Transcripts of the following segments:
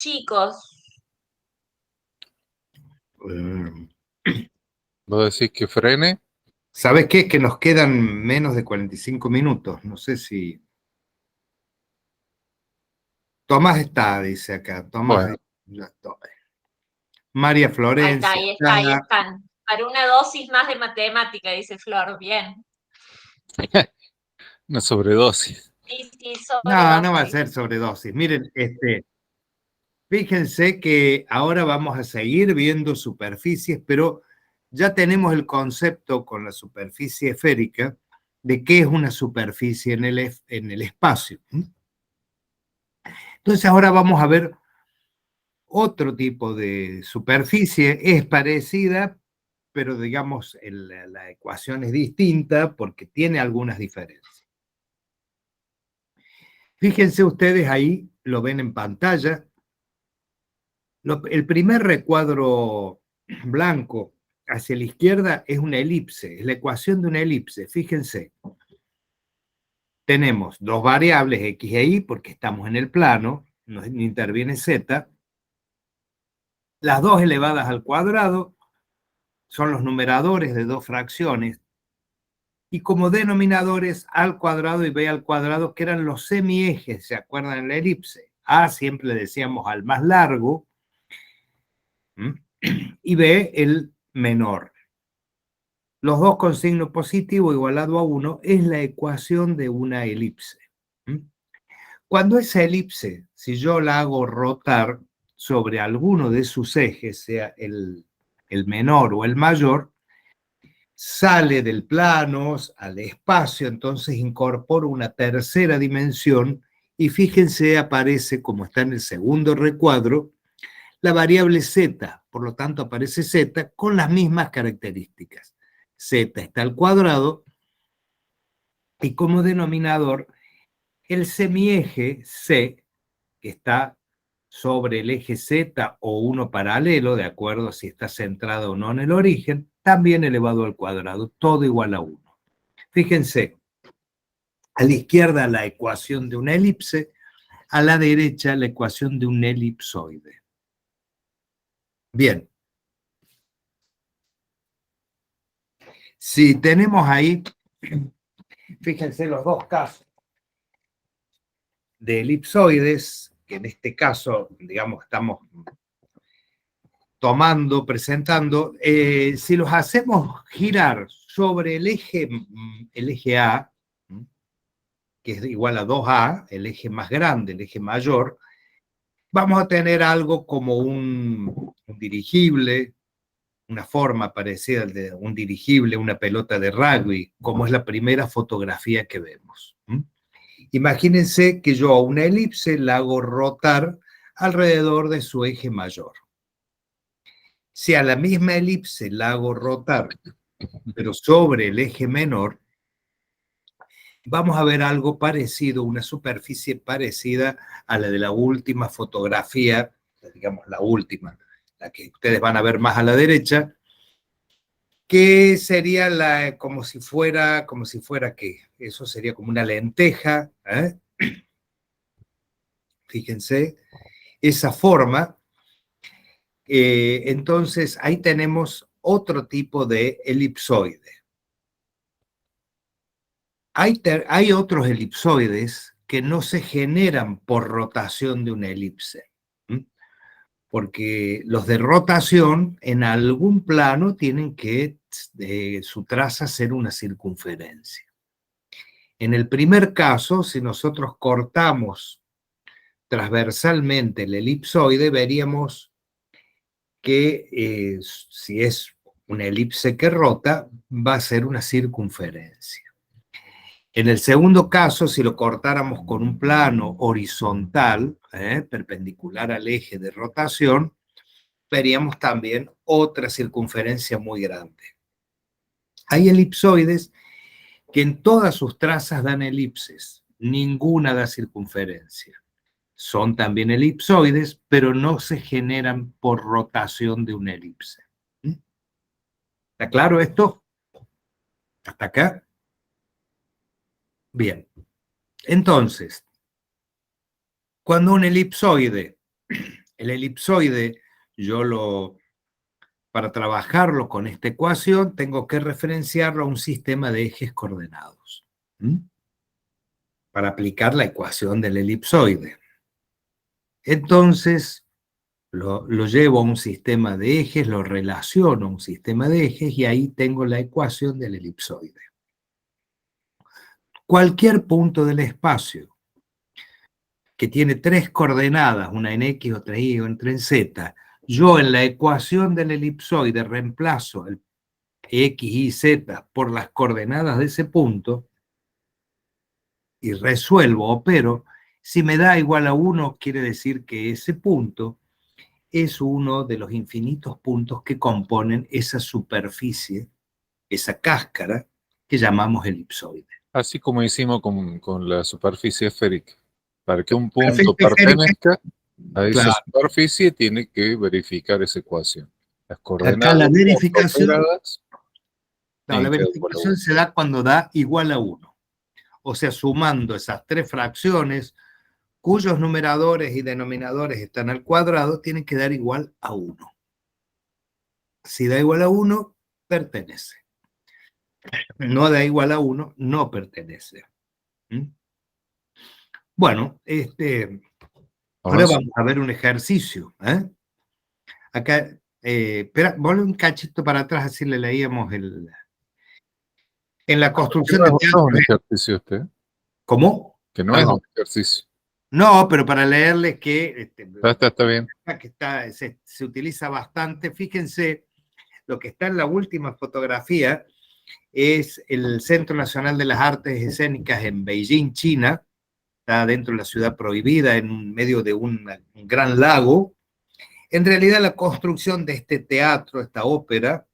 chicos. ¿Vos decís que frene? ¿Sabes qué? Que nos quedan menos de 45 minutos. No sé si... Tomás está, dice acá. Tomás, Bueno. ya estoy. María Florencia. Ahí están. Para una dosis más de matemática, dice Flor. Bien. Una sobredosis. Sí, No, sobredosis. no va a ser sobredosis. Miren, fíjense que ahora vamos a seguir viendo superficies, pero ya tenemos el concepto con la superficie esférica de qué es una superficie en el espacio. Entonces ahora vamos a ver otro tipo de superficie. Es parecida, pero digamos la ecuación es distinta porque tiene algunas diferencias. Fíjense ustedes ahí, lo ven en pantalla. El primer recuadro blanco hacia la izquierda es una elipse, es la ecuación de una elipse. Fíjense, tenemos dos variables x e y porque estamos en el plano, no interviene z. Las dos elevadas al cuadrado son los numeradores de dos fracciones y como denominadores a al cuadrado y b al cuadrado, que eran los semiejes, ¿se acuerdan en la elipse? A siempre le decíamos al más largo y b el menor. Los dos con signo positivo igualado a 1 es la ecuación de una elipse. Cuando esa elipse, si yo la hago rotar sobre alguno de sus ejes, sea el menor o el mayor, sale del plano al espacio, entonces incorporo una tercera dimensión y fíjense, aparece, como está en el segundo recuadro, la variable z, por lo tanto aparece z con las mismas características. Z está al cuadrado y como denominador el semieje C, que está sobre el eje Z o uno paralelo, de acuerdo a si está centrado o no en el origen, también elevado al cuadrado, todo igual a 1. Fíjense, a la izquierda la ecuación de una elipse, a la derecha la ecuación de un elipsoide. Bien. Si tenemos ahí, fíjense los dos casos de elipsoides, que en este caso, digamos, estamos tomando, presentando, si los hacemos girar sobre el eje A, que es igual a 2A, el eje más grande, el eje mayor, vamos a tener algo como un dirigible, una forma parecida al de un dirigible, una pelota de rugby, como es la primera fotografía que vemos. Imagínense que yo a una elipse la hago rotar alrededor de su eje mayor. Si a la misma elipse la hago rotar, pero sobre el eje menor, vamos a ver algo parecido, una superficie parecida a la de la última fotografía, digamos la última, la que ustedes van a ver más a la derecha, que sería como si fuera ¿qué? Eso sería como una lenteja, ¿eh? Fíjense, esa forma. Entonces, ahí tenemos otro tipo de elipsoide. Hay otros elipsoides que no se generan por rotación de una elipse, porque los de rotación en algún plano tienen que su traza ser una circunferencia. En el primer caso, si nosotros cortamos transversalmente el elipsoide, veríamos que si es una elipse que rota, va a ser una circunferencia. En el segundo caso, si lo cortáramos con un plano horizontal, perpendicular al eje de rotación, veríamos también otra circunferencia muy grande. Hay elipsoides que en todas sus trazas dan elipses, ninguna da circunferencia. Son también elipsoides, pero no se generan por rotación de una elipse. ¿Está claro esto? ¿Hasta acá? Bien. Entonces, cuando un elipsoide El elipsoide, para trabajarlo con esta ecuación, tengo que referenciarlo a un sistema de ejes coordenados. Para aplicar la ecuación del elipsoide. Entonces, lo llevo a un sistema de ejes, lo relaciono a un sistema de ejes y ahí tengo la ecuación del elipsoide. Cualquier punto del espacio que tiene 3 coordenadas, una en X, otra en Y, otra en Z, yo en la ecuación del elipsoide reemplazo el X, Y, Z por las coordenadas de ese punto y resuelvo, opero. Si me da igual a 1, quiere decir que ese punto es uno de los infinitos puntos que componen esa superficie, esa cáscara que llamamos elipsoide. Así como hicimos con la superficie esférica. Para que un punto Superficie esférica, pertenezca a esa claro. superficie, tiene que verificar esa ecuación. Las Acá coordenadas la del punto verificación, operadas no, la tienen que dar igual a verificación 1. se da cuando da igual a 1. O sea, sumando esas 3 fracciones cuyos numeradores y denominadores están al cuadrado, tienen que dar igual a 1. Si da igual a 1, pertenece. No da igual a 1, no pertenece. Bueno, ahora vamos a ver un ejercicio. Acá, espera, vuelve un cachito para atrás, así le leíamos en la construcción No de es teatro. un ejercicio usted, ¿Cómo? que no es Perdón. un ejercicio. No, pero para leerles que, Está bien. se utiliza bastante. Fíjense, lo que está en la última fotografía es el Centro Nacional de las Artes Escénicas en Beijing, China. Está dentro de la ciudad prohibida, en medio de un gran lago. En realidad, la construcción de este teatro, esta ópera,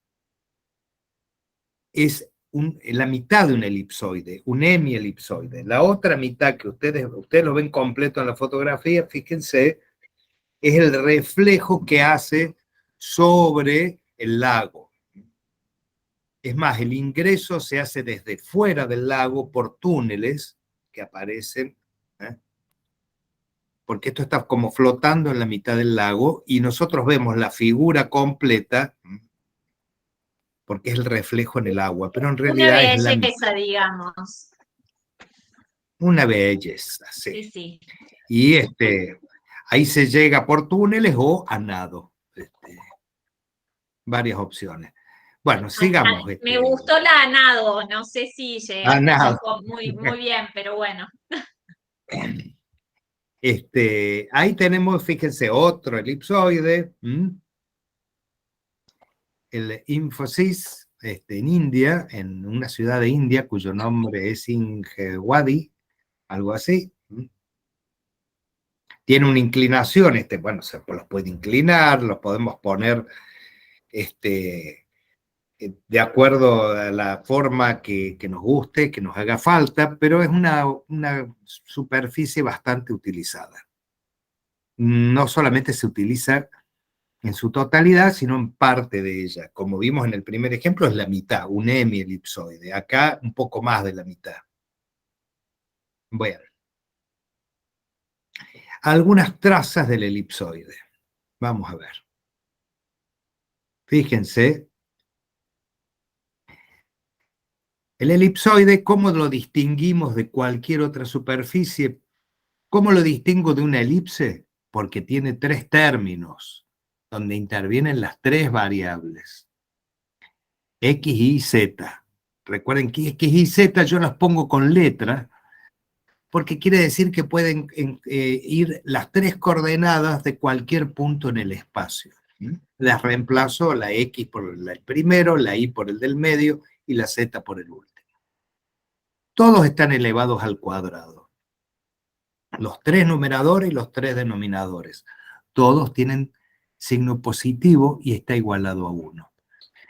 es la mitad de un elipsoide, un hemielipsoide. La otra mitad que ustedes lo ven completo en la fotografía, fíjense, es el reflejo que hace sobre el lago. Es más, el ingreso se hace desde fuera del lago por túneles que aparecen, porque esto está como flotando en la mitad del lago y nosotros vemos la figura completa porque es el reflejo en el agua, pero en Una realidad es la mitad. belleza, digamos. Una belleza, sí. Sí, sí. Y ahí se llega por túneles o a nado. Varias opciones. Bueno, sigamos. Me gustó la nado, no sé si A nado. muy, muy bien, pero bueno. Ahí tenemos, fíjense, otro elipsoide. El Infosys, en India, en una ciudad de India cuyo nombre es Ingewadi, algo así. Tiene una inclinación, bueno, se los puede inclinar, los podemos poner de acuerdo a la forma que nos guste, que nos haga falta, pero es una superficie bastante utilizada. No solamente se utiliza en su totalidad, sino en parte de ella. Como vimos en el primer ejemplo, es la mitad, un hemielipsoide. Acá un poco más de la mitad. Bueno. Algunas trazas del elipsoide. Vamos a ver. Fíjense. El elipsoide, ¿cómo lo distinguimos de cualquier otra superficie? ¿Cómo lo distingo de una elipse? Porque tiene 3 términos, donde intervienen las 3 variables. X, Y, Z. Recuerden que X, Y, Z yo las pongo con letra, porque quiere decir que pueden ir las 3 coordenadas de cualquier punto en el espacio. Las reemplazo, la X por el primero, la Y por el del medio y la Z por el último. Todos están elevados al cuadrado. Los 3 numeradores y los 3 denominadores. Todos tienen signo positivo y está igualado a 1.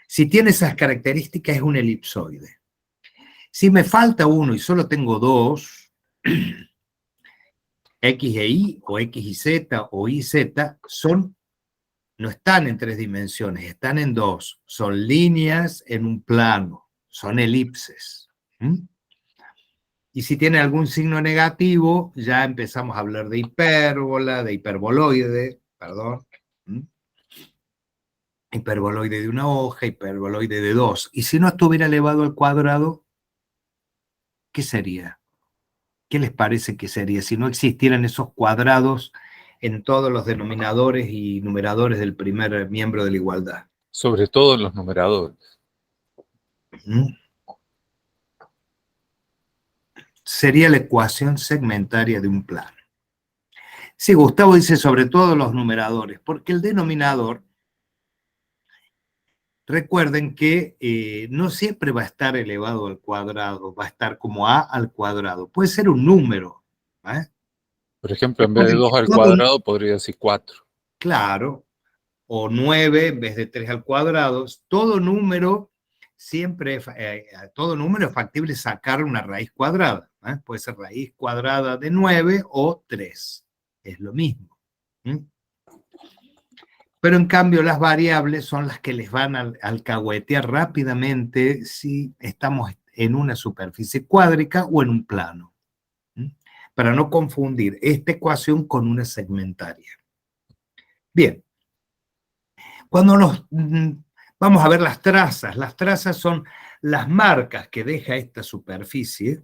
Si tiene esas características es un elipsoide. Si me falta 1 y solo tengo 2, X e Y o X y Z o Y, Z no están en 3 dimensiones, están en 2. Son líneas en un plano, son elipses. Y si tiene algún signo negativo, ya empezamos a hablar de hipérbola, de hiperboloide, perdón. Hiperboloide de una hoja, hiperboloide de dos. Y si no estuviera elevado al cuadrado, ¿qué sería? ¿Qué les parece que sería si no existieran esos cuadrados en todos los denominadores y numeradores del primer miembro de la igualdad? Sobre todo en los numeradores. ¿Mm? Sería la ecuación segmentaria de un plano. Sí, Gustavo dice sobre todo los numeradores, porque el denominador, recuerden que no siempre va a estar elevado al cuadrado, va a estar como a al cuadrado. Puede ser un número. Por ejemplo, en vez de Recuerden 2 que al todo, cuadrado, podría decir 4. claro, o 9 en vez de 3 al cuadrado. Todo número siempre, todo número es factible sacar una raíz cuadrada. Puede ser raíz cuadrada de 9 o 3. Es lo mismo. Pero en cambio las variables son las que les van a alcahuetear rápidamente si estamos en una superficie cuádrica o en un plano. Para no confundir esta ecuación con una segmentaria. Bien. Cuando vamos a ver las trazas son las marcas que deja esta superficie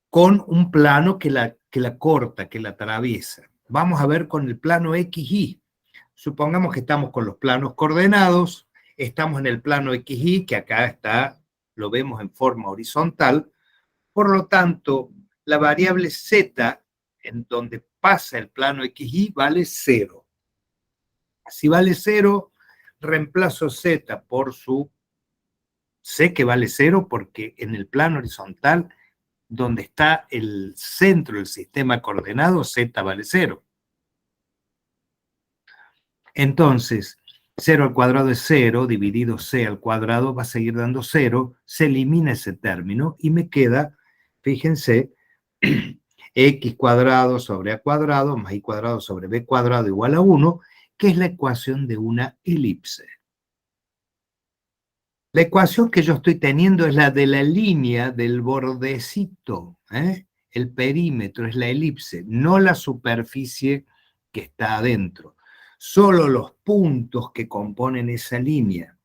con un plano que la corta, que la atraviesa. Vamos a ver con el plano XY. Supongamos que estamos con los planos coordenados, estamos en el plano XY, que acá está, lo vemos en forma horizontal, por lo tanto, la variable Z, en donde pasa el plano XY, vale 0. Si vale 0, reemplazo Z por su... Sé que vale 0 porque en el plano horizontal, donde está el centro del sistema coordenado, Z vale 0. Entonces, 0 al cuadrado es 0, dividido C al cuadrado va a seguir dando 0, se elimina ese término y me queda, fíjense, X cuadrado sobre A cuadrado más Y cuadrado sobre B cuadrado igual a 1, que es la ecuación de una elipse. La ecuación que yo estoy teniendo es la de la línea del bordecito, el perímetro es la elipse, no la superficie que está adentro. Solo los puntos que componen esa línea.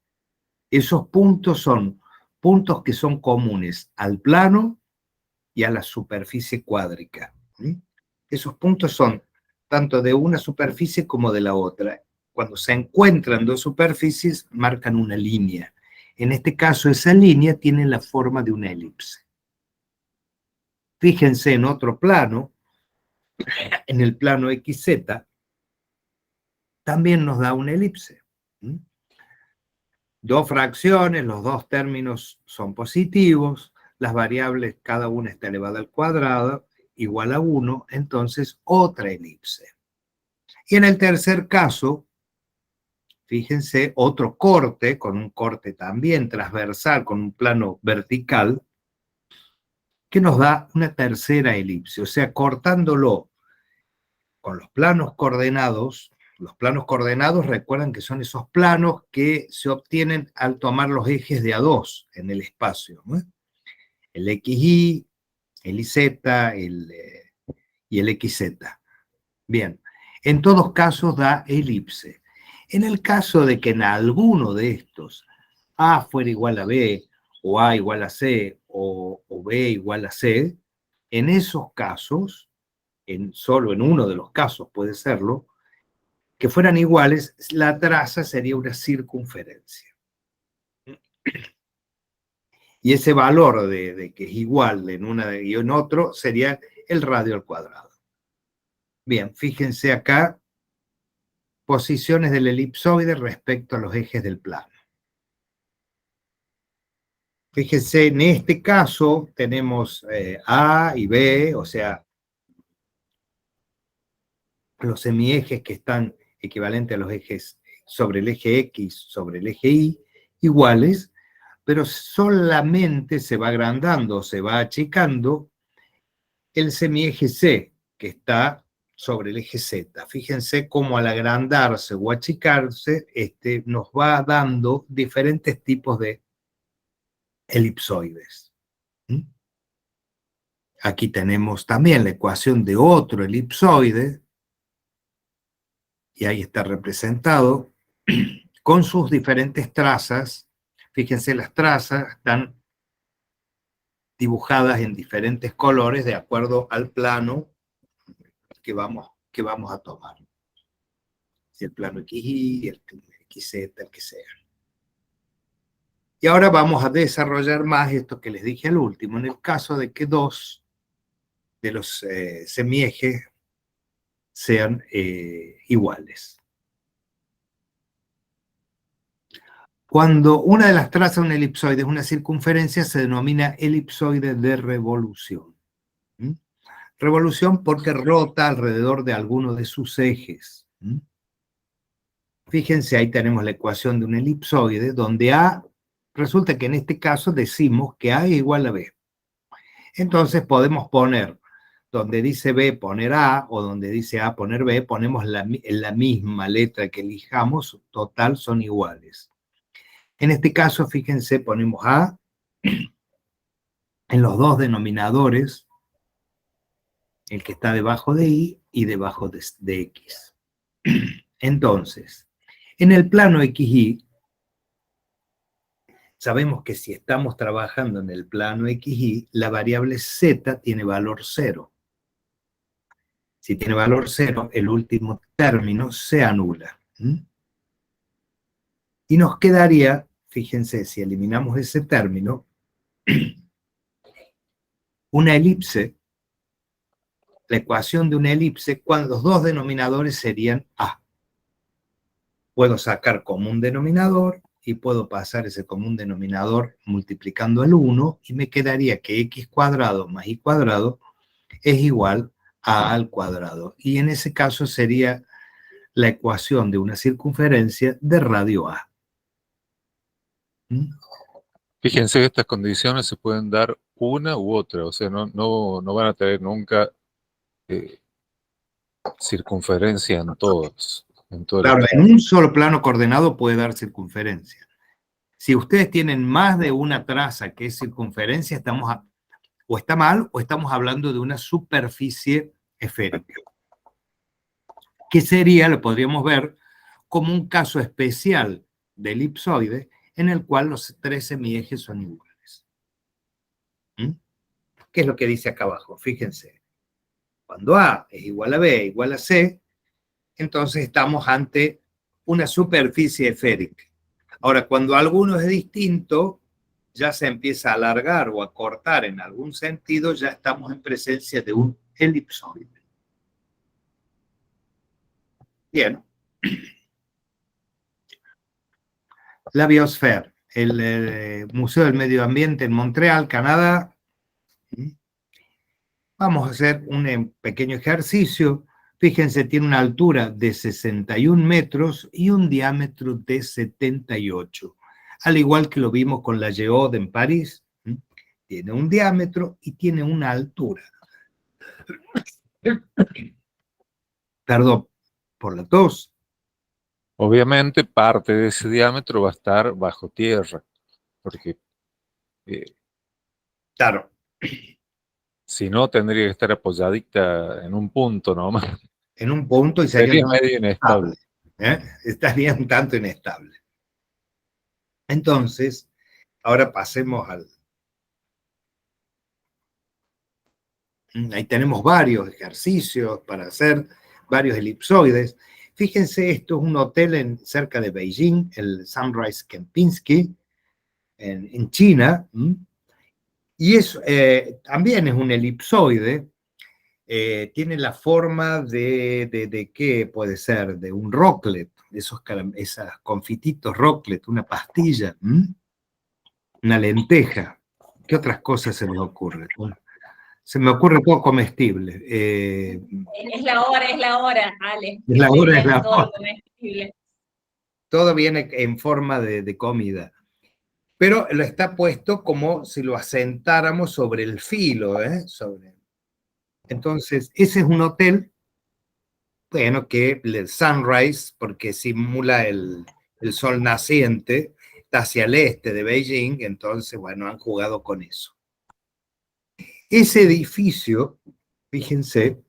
Esos puntos son puntos que son comunes al plano y a la superficie cuádrica. Esos puntos son tanto de una superficie como de la otra. Cuando se encuentran dos superficies, marcan una línea. En este caso, esa línea tiene la forma de una elipse. Fíjense en otro plano, en el plano XZ, también nos da una elipse. Dos fracciones, los dos términos son positivos, las variables, cada una está elevada al cuadrado, igual a 1, entonces otra elipse. Y en el tercer caso, fíjense, otro corte, con un corte también transversal, con un plano vertical, que nos da una tercera elipse. O sea, cortándolo con los planos coordenados recuerdan que son esos planos que se obtienen al tomar los ejes de A2 en el espacio, ¿no? El XY, el YZ y el XZ. Bien, en todos casos da elipse. En el caso de que en alguno de estos A fuera igual a B, o A igual a C, o B igual a C, en esos casos, solo en uno de los casos puede serlo, que fueran iguales, la traza sería una circunferencia. Y ese valor de que es igual en una y en otro sería el radio al cuadrado. Bien, fíjense acá, posiciones del elipsoide respecto a los ejes del plano. Fíjense, en este caso tenemos A y B, o sea, los semiejes que están equivalentes a los ejes sobre el eje X, sobre el eje Y, iguales, pero solamente se va agrandando, se va achicando el semieje C, que está sobre el eje Z. Fíjense cómo al agrandarse o achicarse, nos va dando diferentes tipos de elipsoides. Aquí tenemos también la ecuación de otro elipsoide, y ahí está representado, con sus diferentes trazas. Fíjense, las trazas están dibujadas en diferentes colores de acuerdo al plano que vamos a tomar. Si el plano XY, el XZ, el que sea. Y ahora vamos a desarrollar más esto que les dije al último, en el caso de que dos de los semiejes sean iguales. Cuando una de las trazas de un elipsoide es una circunferencia, se denomina elipsoide de revolución. ¿Mm? Revolución porque rota alrededor de alguno de sus ejes. ¿Mm? Fíjense, ahí tenemos la ecuación de un elipsoide, donde A, resulta que en este caso decimos que A es igual a B. Entonces podemos poner, donde dice B, poner A, o donde dice A, poner B, ponemos la misma letra que elijamos, total, son iguales. En este caso, fíjense, ponemos A en los dos denominadores, el que está debajo de Y y debajo de X. Entonces, en el plano XY, sabemos que si estamos trabajando en el plano XY, la variable Z tiene valor 0. Si tiene valor 0, el último término se anula. Y nos quedaría, fíjense, si eliminamos ese término, una elipse, la ecuación de una elipse, cuando los dos denominadores serían A. Puedo sacar común denominador y puedo pasar ese común denominador multiplicando el 1 y me quedaría que x cuadrado más y cuadrado es igual a al cuadrado. Y en ese caso sería la ecuación de una circunferencia de radio A. Fíjense que estas condiciones se pueden dar una u otra, o sea, no van a tener nunca circunferencia en todos. Claro, en un solo plano coordenado puede dar circunferencia. Si ustedes tienen más de una traza que es circunferencia, o está mal o estamos hablando de una superficie esférica. Que sería, lo podríamos ver, como un caso especial de elipsoide en el cual los tres semiejes son iguales. ¿Qué es lo que dice acá abajo? Fíjense. Cuando A es igual a B igual a C, entonces estamos ante una superficie esférica. Ahora, cuando alguno es distinto, ya se empieza a alargar o a cortar en algún sentido, ya estamos en presencia de un elipsoide. Bien. La Biosfera, el Museo del Medio Ambiente en Montreal, Canadá. Vamos a hacer un pequeño ejercicio. Fíjense, tiene una altura de 61 metros y un diámetro de 78. Al igual que lo vimos con la Geode en París. Tiene un diámetro y tiene una altura. Perdón por la tos. Obviamente parte de ese diámetro va a estar bajo tierra, porque claro, si no tendría que estar apoyadita en un punto nomás. En un punto y sería medio inestable. Estaría un tanto inestable. Entonces, ahora pasemos al... Ahí tenemos varios ejercicios para hacer, varios elipsoides. Fíjense, esto es un hotel cerca de Beijing, el Sunrise Kempinski, en China. Y también es un elipsoide. Tiene la forma de ¿qué puede ser? De un rocklet, esos confititos rocklet, una pastilla, una lenteja. ¿Qué otras cosas se me ocurren? Se me ocurre todo comestible. Es la hora, Ale. Es la hora. Todo comestible. Todo viene en forma de comida. Pero lo está puesto como si lo asentáramos sobre el filo, Entonces, ese es un hotel, bueno, que el Sunrise, porque simula el sol naciente, está hacia el este de Beijing, entonces, bueno, han jugado con eso. Ese edificio, fíjense,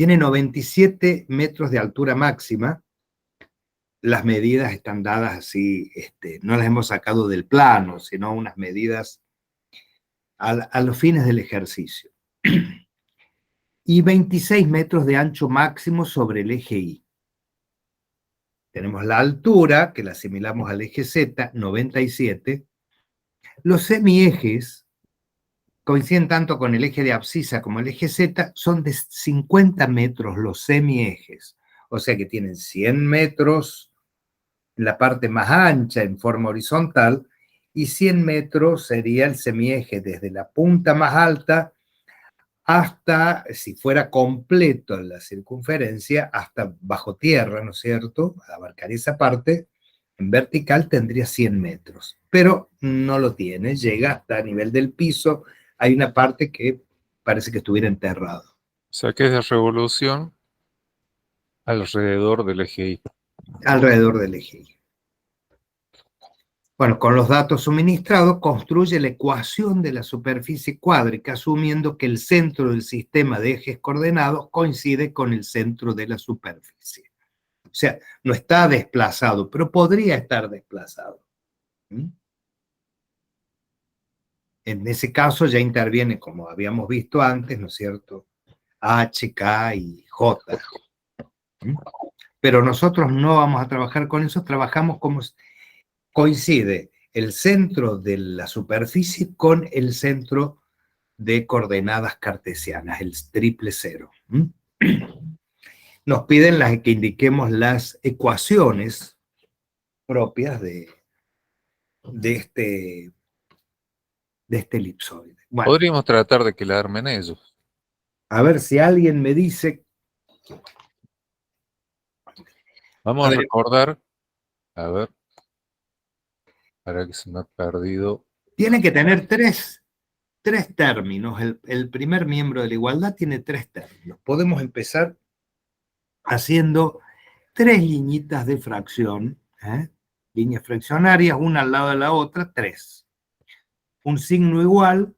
Tiene 97 metros de altura máxima. Las medidas están dadas así, no las hemos sacado del plano, sino unas medidas a los fines del ejercicio. Y 26 metros de ancho máximo sobre el eje Y. Tenemos la altura, que la asimilamos al eje Z, 97. Los semiejes coinciden tanto con el eje de abscisa como el eje Z, son de 50 metros los semiejes. O sea que tienen 100 metros en la parte más ancha en forma horizontal y 100 metros sería el semieje desde la punta más alta hasta, si fuera completo en la circunferencia, hasta bajo tierra, ¿no es cierto? Abarcar esa parte, en vertical tendría 100 metros, pero no lo tiene, llega hasta a nivel del piso, hay una parte que parece que estuviera enterrado. O sea que es de revolución alrededor del eje Y. Alrededor del eje Y. Bueno, con los datos suministrados, construye la ecuación de la superficie cuádrica, asumiendo que el centro del sistema de ejes coordenados coincide con el centro de la superficie. O sea, no está desplazado, pero podría estar desplazado. En ese caso ya interviene, como habíamos visto antes, ¿no es cierto?, H, K y J. Pero nosotros no vamos a trabajar con eso, trabajamos como coincide el centro de la superficie con el centro de coordenadas cartesianas, el triple cero. Nos piden que indiquemos las ecuaciones propias de este elipsoide. Bueno, Podríamos tratar de que la armen ellos. a ver si alguien me dice. Vamos A a ver. recordar, a ver, para que se me ha perdido. Tiene que tener tres términos. El primer miembro de la igualdad tiene 3 términos. Podemos empezar haciendo 3 liñitas de fracción, líneas fraccionarias, una al lado de la otra, 3. Un signo igual,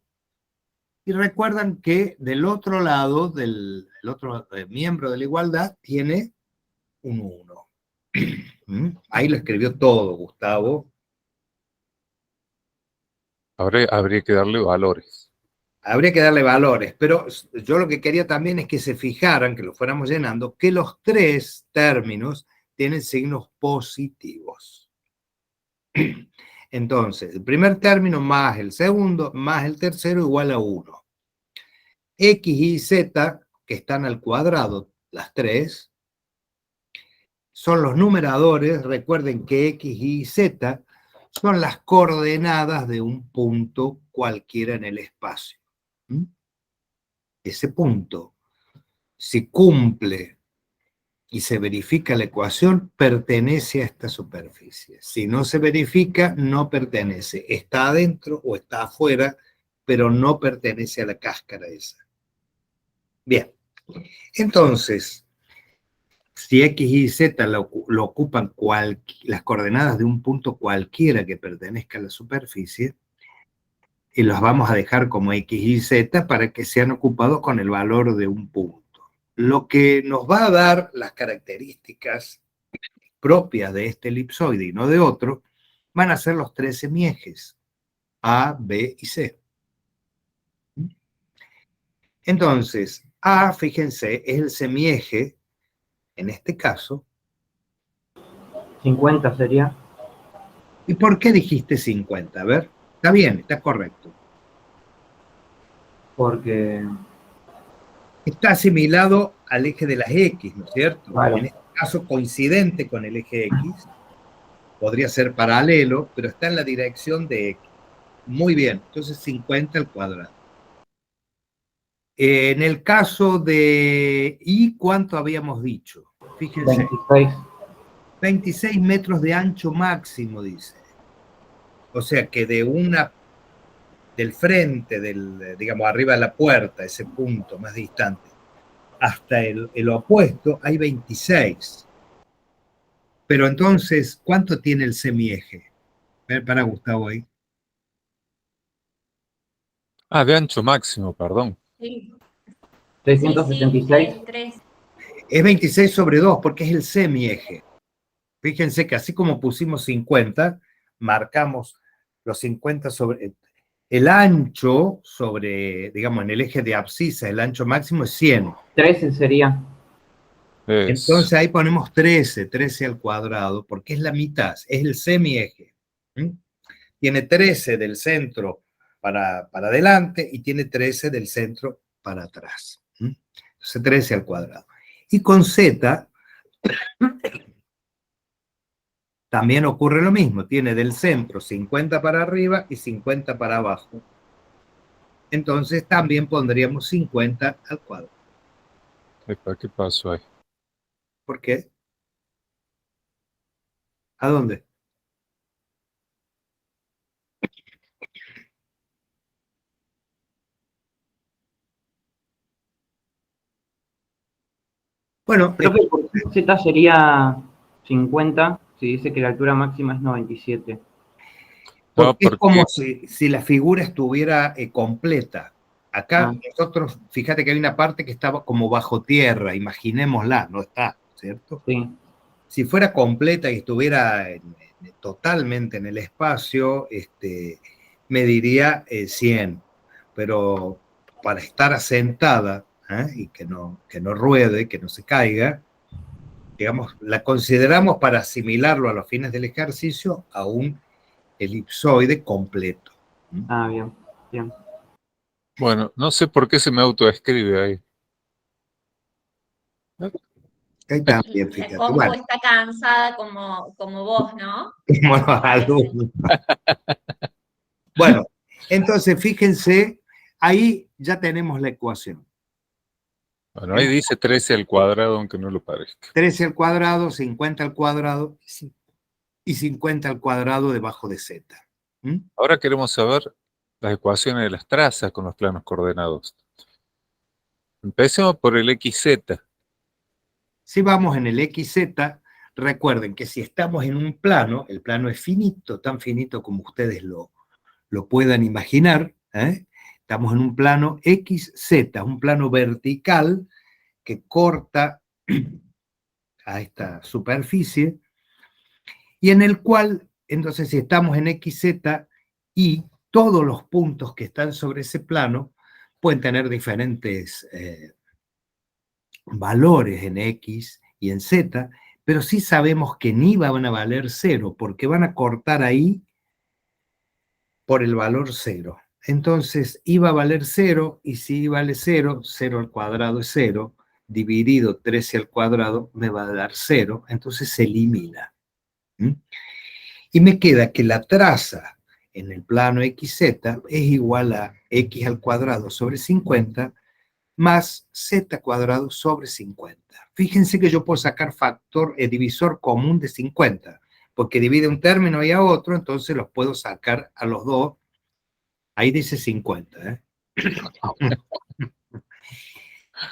y recuerdan que del otro lado, del otro miembro de la igualdad, tiene un 1. Ahí lo escribió todo, Gustavo. Habría que darle valores. Habría que darle valores, pero yo lo que quería también es que se fijaran, que lo fuéramos llenando, que los 3 términos tienen signos positivos. Entonces, el primer término más el segundo más el tercero igual a 1. X, Y, Z, que están al cuadrado, las 3, son los numeradores. Recuerden que X, Y, Z son las coordenadas de un punto cualquiera en el espacio. Ese punto, si cumple y se verifica la ecuación, pertenece a esta superficie. Si no se verifica, no pertenece. Está adentro o está afuera, pero no pertenece a la cáscara esa. Bien, entonces, si X, Y, Z lo ocupan las coordenadas de un punto cualquiera que pertenezca a la superficie, y los vamos a dejar como X, Y, Z para que sean ocupados con el valor de un punto. Lo que nos va a dar las características propias de este elipsoide y no de otro, van a ser los 3 semiejes, A, B y C. Entonces, A, fíjense, es el semieje, en este caso. 50 sería. ¿Y por qué dijiste 50? A ver, está bien, está correcto. Porque está asimilado al eje de las X, ¿no es cierto? Claro. En este caso coincidente con el eje X, podría ser paralelo, pero está en la dirección de X. Muy bien, entonces 50 al cuadrado. En el caso de Y, ¿cuánto habíamos dicho? Fíjense. 26 metros de ancho máximo, dice. O sea que del frente, digamos, arriba de la puerta, ese punto más distante, hasta el opuesto, hay 26. Pero entonces, ¿cuánto tiene el semieje? Para Gustavo ahí. De ancho máximo, perdón. Sí. 676. Sí, 3. Es 26 sobre 2 porque es el semieje. Fíjense que así como pusimos 50, marcamos los 50 sobre... El ancho sobre, digamos, en el eje de abscisa, el ancho máximo es 100. 13 sería. Entonces ahí ponemos 13 al cuadrado, porque es la mitad, es el semieje. Tiene 13 del centro para adelante y tiene 13 del centro para atrás. Entonces 13 al cuadrado. Y con z también ocurre lo mismo, tiene del centro 50 para arriba y 50 para abajo. Entonces también pondríamos 50 al cuadrado. ¿Qué pasó ahí? ¿Por qué? ¿A dónde? Bueno, Creo que por Z sería 50, si dice que la altura máxima es 97. porque No, es como si la figura estuviera completa. Acá Ah. nosotros, fíjate que hay una parte que estaba como bajo tierra, imaginémosla, no está, ¿cierto? Sí. Si fuera completa y estuviera totalmente en el espacio, me diría 100, pero para estar asentada y que no ruede, que no se caiga, digamos, la consideramos para asimilarlo a los fines del ejercicio a un elipsoide completo. Ah, bien, bien. Bueno, no sé por qué se me autoescribe ahí. Ahí también, fíjate. Compu Bueno, está cansada como vos, ¿no? como los alumnos. Bueno, entonces fíjense, ahí ya tenemos la ecuación. Bueno, ahí dice 13 al cuadrado, aunque no lo parezca. 13 al cuadrado, 50 al cuadrado y 50 al cuadrado debajo de z. Ahora queremos saber las ecuaciones de las trazas con los planos coordenados. Empecemos por el XZ. Si vamos en el XZ, recuerden que si estamos en un plano, el plano es finito, tan finito como ustedes lo puedan imaginar, estamos en un plano XZ, un plano vertical que corta a esta superficie y en el cual, entonces, si estamos en XZ y todos los puntos que están sobre ese plano pueden tener diferentes valores en X y en Z, pero sí sabemos que ni van a valer 0 porque van a cortar ahí por el valor 0. Entonces, I va a valer 0 y si I vale 0, 0 al cuadrado es 0, dividido 13 al cuadrado me va a dar 0, entonces se elimina. Y me queda que la traza en el plano XZ es igual a X al cuadrado sobre 50 más Z cuadrado sobre 50. Fíjense que yo puedo sacar factor, divisor común de 50, porque divide un término y a otro, entonces los puedo sacar a los dos. Ahí dice 50.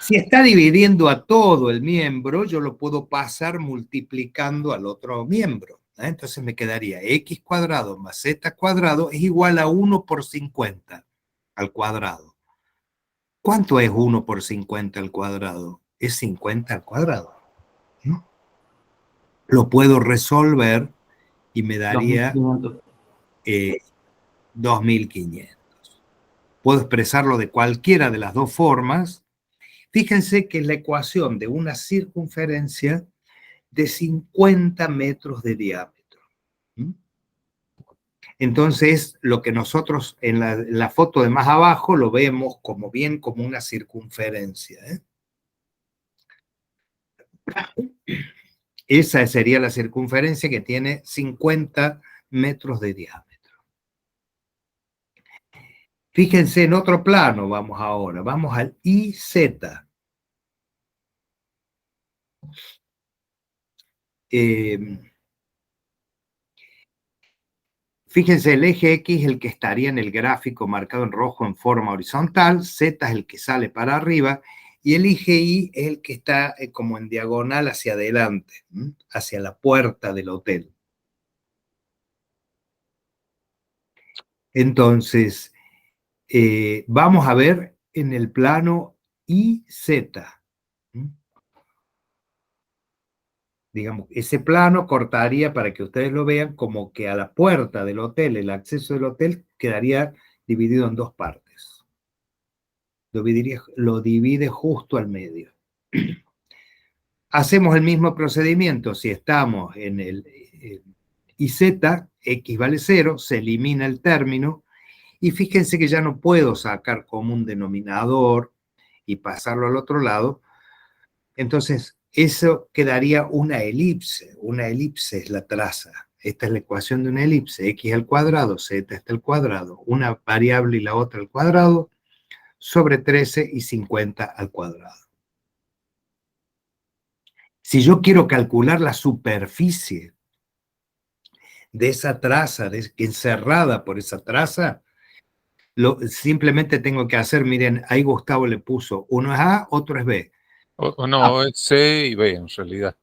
Si está dividiendo a todo el miembro, yo lo puedo pasar multiplicando al otro miembro. Entonces me quedaría x cuadrado más z cuadrado es igual a 1 por 50 al cuadrado. ¿Cuánto es 1 por 50 al cuadrado? Es 50 al cuadrado. Lo puedo resolver y me daría 2500. Puedo expresarlo de cualquiera de las dos formas. Fíjense que es la ecuación de una circunferencia de 50 metros de diámetro. Entonces, lo que nosotros en la foto de más abajo lo vemos como bien como una circunferencia. Esa sería la circunferencia que tiene 50 metros de diámetro. Fíjense en otro plano, vamos ahora, vamos al IZ. Fíjense, el eje X es el que estaría en el gráfico marcado en rojo en forma horizontal, Z es el que sale para arriba, y el eje Y es el que está como en diagonal hacia adelante, hacia la puerta del hotel. Entonces, vamos a ver en el plano IZ. Digamos, ese plano cortaría, para que ustedes lo vean, como que a la puerta del hotel, el acceso del hotel, quedaría dividido en dos partes. Lo divide justo al medio. Hacemos el mismo procedimiento si estamos en el IZ, X vale 0, se elimina el término, y fíjense que ya no puedo sacar como un denominador y pasarlo al otro lado. Entonces, eso quedaría una elipse. Una elipse es la traza. Esta es la ecuación de una elipse. X al cuadrado, Z está al cuadrado, una variable y la otra al cuadrado, sobre 13 y 50 al cuadrado. Si yo quiero calcular la superficie de esa traza, encerrada por esa traza, simplemente tengo que hacer, miren, ahí Gustavo le puso, uno es A, otro es B. O no, es C y B en realidad.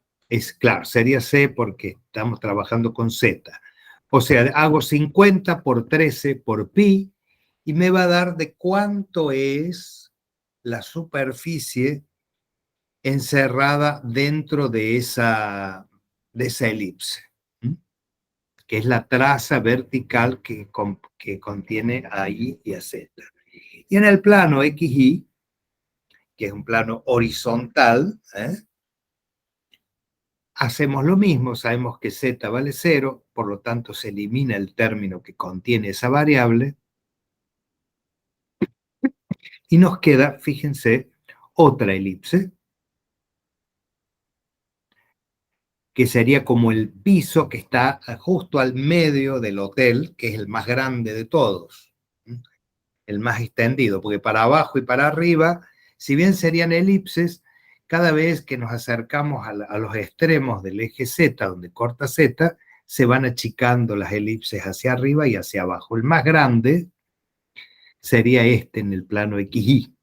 Claro, sería C porque estamos trabajando con Z. O sea, hago 50 por 13 por pi y me va a dar de cuánto es la superficie encerrada dentro de esa elipse, que es la traza vertical que contiene a Y y a Z. Y en el plano XY, que es un plano horizontal, hacemos lo mismo, sabemos que Z vale 0, por lo tanto se elimina el término que contiene esa variable, y nos queda, fíjense, otra elipse, que sería como el piso que está justo al medio del hotel, que es el más grande de todos, el más extendido, porque para abajo y para arriba, si bien serían elipses, cada vez que nos acercamos a los extremos del eje Z, donde corta Z, se van achicando las elipses hacia arriba y hacia abajo. El más grande sería este en el plano XY.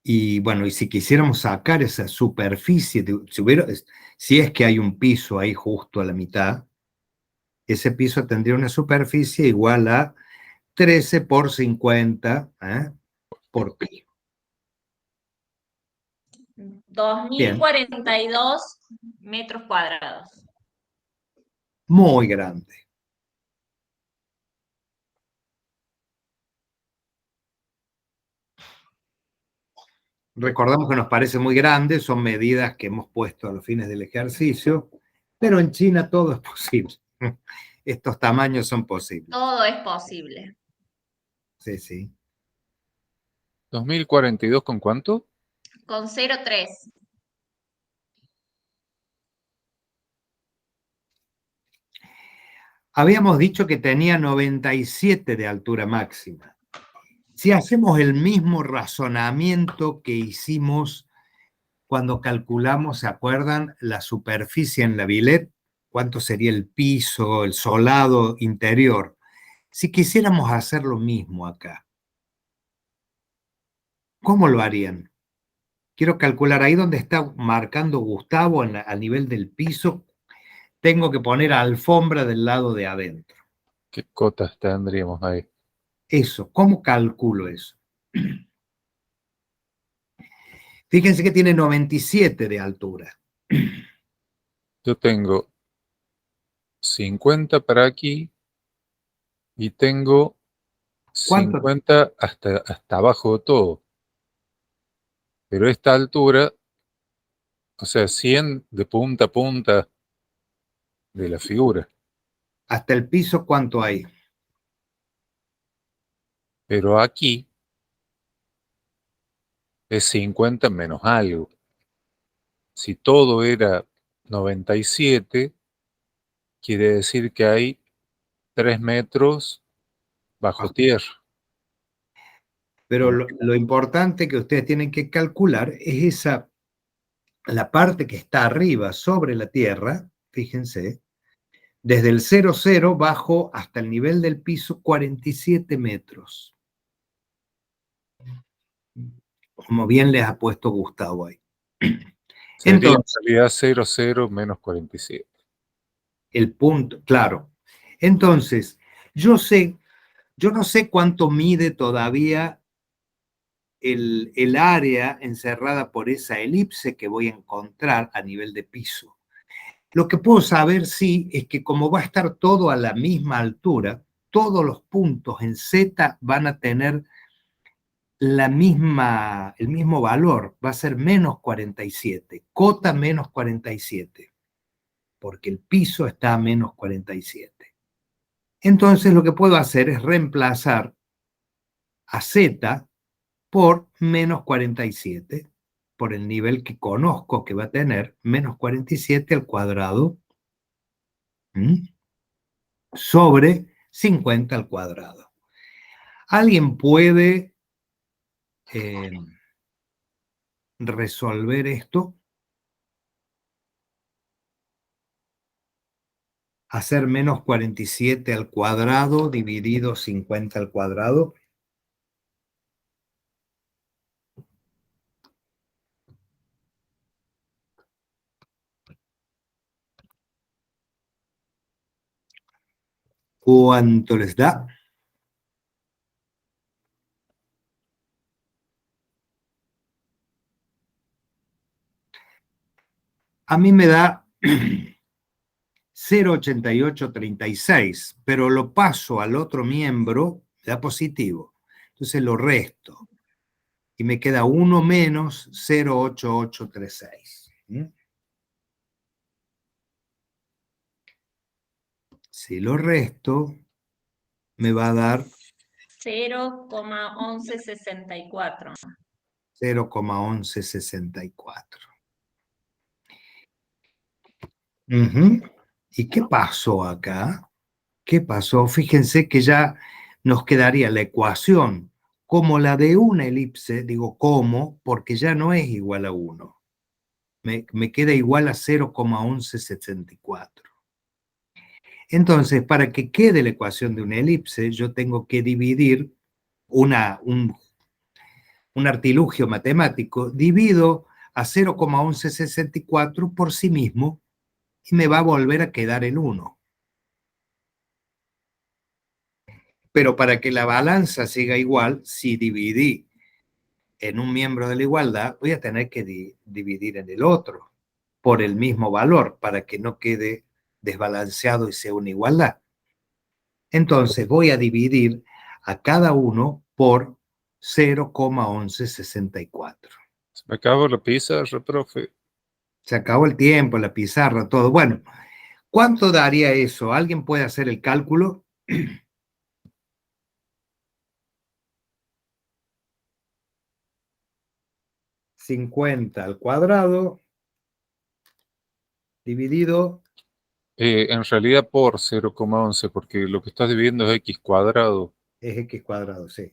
Y bueno, y si quisiéramos sacar esa superficie, si es que hay un piso ahí justo a la mitad, ese piso tendría una superficie igual a 13 por 50 por pi. Bien, 2042 metros cuadrados. muy grande. Recordamos que nos parece muy grande, son medidas que hemos puesto a los fines del ejercicio, pero en China todo es posible. Estos tamaños son posibles. Todo es posible. Sí, sí. 2042 ¿con cuánto? Con 0,3. Habíamos dicho que tenía 97 de altura máxima. Si hacemos el mismo razonamiento que hicimos cuando calculamos, ¿se acuerdan? La superficie en la Villette, ¿cuánto sería el piso, el solado interior? Si quisiéramos hacer lo mismo acá, ¿cómo lo harían? Quiero calcular ahí donde está marcando Gustavo a nivel del piso, tengo que poner alfombra del lado de adentro. ¿Qué cotas tendríamos ahí? Eso, ¿cómo calculo eso? Fíjense que tiene 97 de altura. Yo tengo 50 para aquí y tengo ¿Cuánto? 50 hasta abajo de todo. Pero esta altura, o sea, 100 de punta a punta de la figura. Hasta el piso, ¿cuánto hay? Pero aquí es 50 menos algo. Si todo era 97, quiere decir que hay 3 metros bajo tierra. Pero lo importante que ustedes tienen que calcular es la parte que está arriba sobre la tierra, fíjense, desde el 0,0 bajo hasta el nivel del piso 47 metros. Como bien les ha puesto Gustavo ahí. Sería Entonces, en realidad 0,0 menos 47. el punto, claro. Entonces, yo no sé cuánto mide todavía el área encerrada por esa elipse que voy a encontrar a nivel de piso. Lo que puedo saber, sí, es que como va a estar todo a la misma altura, todos los puntos en Z van a tener el mismo valor, va a ser menos 47, cota menos 47, porque el piso está a menos 47. Entonces lo que puedo hacer es reemplazar a Z por menos 47, por el nivel que conozco que va a tener, menos 47 al cuadrado, sobre 50 al cuadrado. ¿Alguien puede resolver esto? Hacer menos 47 al cuadrado dividido 50 al cuadrado. ¿Cuánto les da? A mí me da 0,8836, pero lo paso al otro miembro, da positivo. Entonces lo resto. Y me queda 1 menos 0,8836. Si lo resto, me va a dar 0,1164. 0,1164. ¿Y qué pasó acá? ¿Qué pasó? Fíjense que ya nos quedaría la ecuación como la de una elipse, digo como, porque ya no es igual a 1. Me queda igual a 0,1164. Entonces, para que quede la ecuación de una elipse, yo tengo que dividir un artilugio matemático, divido a 0,1164 por sí mismo y me va a volver a quedar el 1. Pero para que la balanza siga igual, si dividí en un miembro de la igualdad, voy a tener que dividir en el otro por el mismo valor para que no quede desbalanceado y sea una igualdad. Entonces voy a dividir a cada uno por 0,1164. Se me acabó la pizarra, profe. Se acabó el tiempo, la pizarra, todo. Bueno, ¿cuánto daría eso? ¿Alguien puede hacer el cálculo? 50 al cuadrado dividido. En realidad por 0,11, porque lo que estás dividiendo es x cuadrado. Es x cuadrado, sí.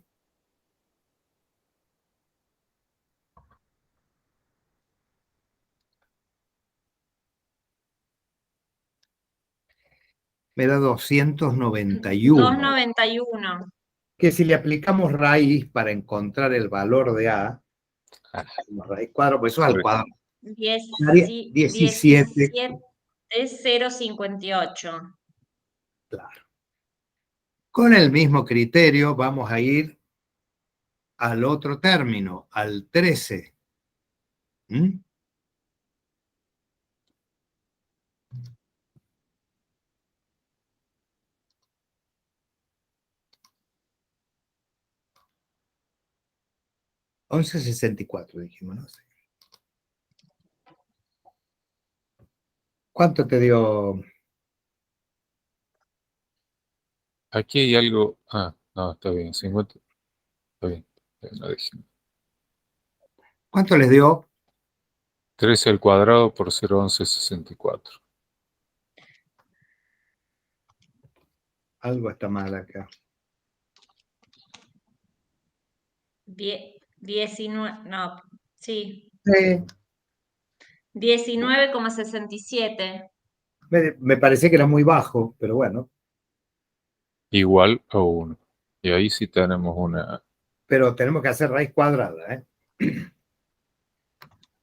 Me da 291. 291. Que si le aplicamos raíz para encontrar el valor de A, raíz cuadrado, pues eso es al cuadrado. 17. Es 0,58. Claro. Con el mismo criterio vamos a ir al otro término, al 13. 11,64 dijimos, ¿no? ¿Cuánto te dio? Aquí hay algo. Ah, no, está bien. 50. Está bien. No dije. ¿Cuánto les dio? 13 al cuadrado por 0,1164. Algo está mal acá. 19, no, sí. Sí. 19,67. Me parecía que era muy bajo, pero bueno. Igual a 1. Y ahí sí tenemos una. Pero tenemos que hacer raíz cuadrada, ¿eh?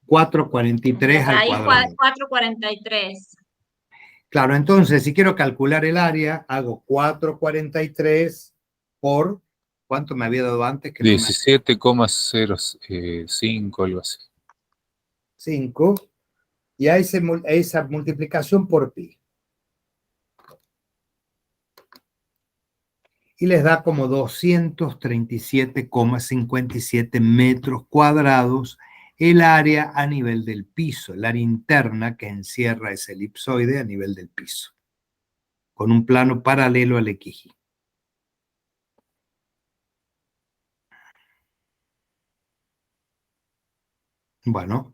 4,43 al cuadrado. 4,43. Claro, entonces, si quiero calcular el área, hago 4,43 por ¿Cuánto me había dado antes? Que no me... 17,05, algo así. 5. Y a esa multiplicación por pi. Y les da como 237,57 metros cuadrados el área a nivel del piso, el área interna que encierra ese elipsoide a nivel del piso, con un plano paralelo al XY. Bueno.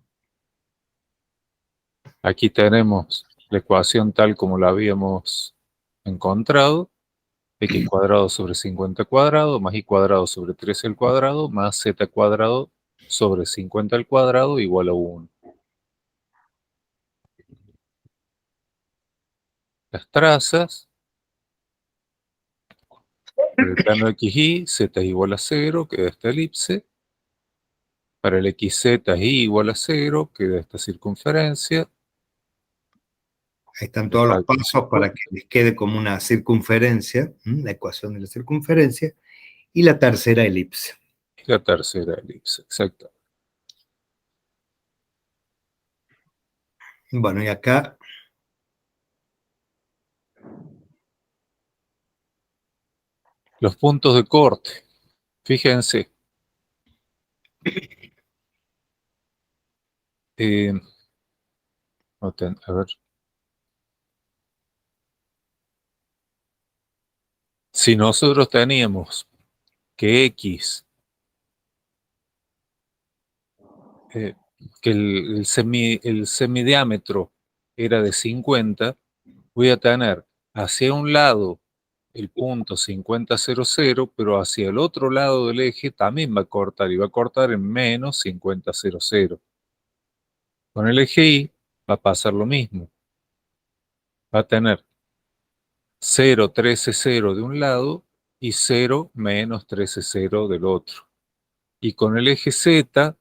Aquí tenemos la ecuación tal como la habíamos encontrado. X cuadrado sobre 50 al cuadrado, más Y cuadrado sobre 13 al cuadrado, más Z cuadrado sobre 50 al cuadrado igual a 1. Las trazas. Para el plano XY, Z es igual a 0, queda esta elipse. Para el XZ es Y igual a 0, queda esta circunferencia. Ahí están todos los pasos para que les quede como una circunferencia, la ecuación de la circunferencia, y la tercera elipse. La tercera elipse, exacto. Bueno, y acá los puntos de corte. Fíjense. A ver. Si nosotros teníamos que X, que el semidiámetro era de 50, voy a tener hacia un lado el punto 50, 0, pero hacia el otro lado del eje también va a cortar, y va a cortar en menos 50, 0. Con el eje Y va a pasar lo mismo. Va a tener 0, 13, 0 de un lado y 0, menos 13, 0 del otro. Y con el eje Z,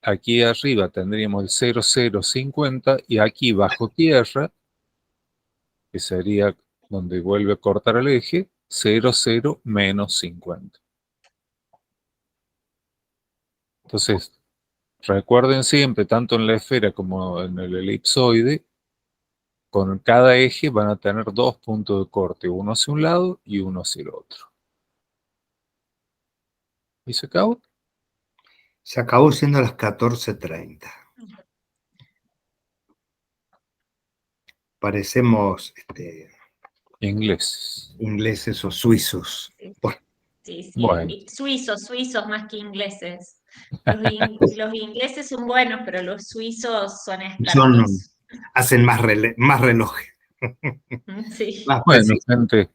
aquí arriba tendríamos el 0, 0, 50, y aquí bajo tierra, que sería donde vuelve a cortar el eje, 0, 0, menos 50. Entonces, recuerden siempre, tanto en la esfera como en el elipsoide, con cada eje van a tener dos puntos de corte, uno hacia un lado y uno hacia el otro. ¿Y se acabó? se acabó siendo las 14:30. Parecemos Ingleses. ingleses o suizos. Bueno, Sí. Bueno. Suizos más que ingleses. Los ingleses son buenos, pero los suizos son expertos. hacen más relojes. Sí. Más Bueno, precisos. gente,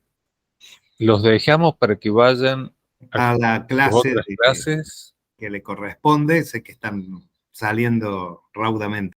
los dejamos para que vayan A la clase otras clases. que le corresponde. Sé que están saliendo raudamente.